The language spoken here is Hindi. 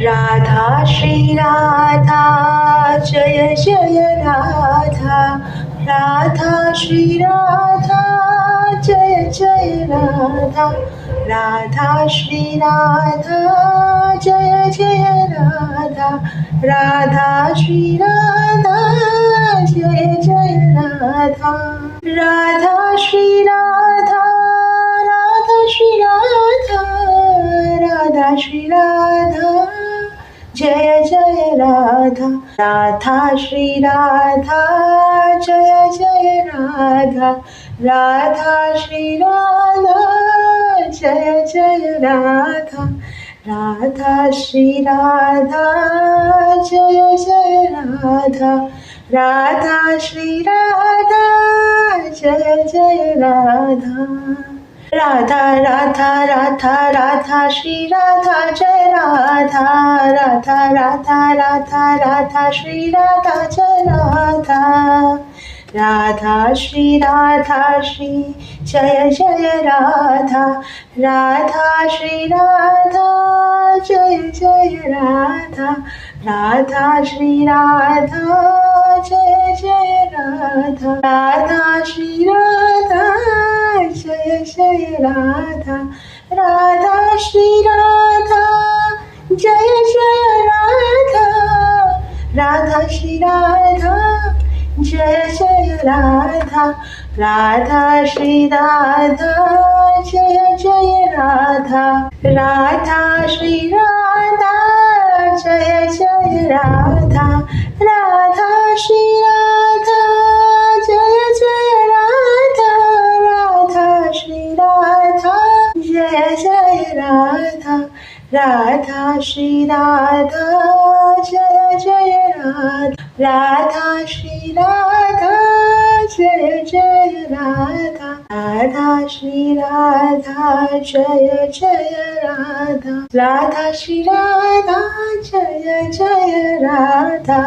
राधा श्री राधा जय जय राधा राधा श्री राधा जय जय राधा राधा श्री राधा जय जय राधा राधा श्री राधा जय जय राधा राधा श्री राधा राधा श्री राधा राधा श्री राधा जय जय राधा राधा श्री राधा जय जय राधा राधा श्री राधा जय जय राधा राधा श्री राधा जय जय राधा राधा श्री राधा जय जय राधा राधा राधा राधा राधा श्री राधा जय राधा राधा राधा राधा राधा श्री राधा जय राधा राधा श्री राधा श्री जय जय राधा राधा श्री राधा जय जय राधा राधा श्री राधा जय जय राधा राधा श्री राधा जय जय राधा राधा श्री राधा जय जय राधा राधा श्री राधा जय जय राधा राधा श्री राधा जय जय राधा राधा श्री राधा जय जय राधा राधा श्री राधा जय जय राधा राधा श्री राधा जय जय राधा राधा श्री राधा जय जय राधा राधा श्री राधा जय जय राधा राधा श्री राधा जय जय राधा राधा श्री राधा जय जय राधा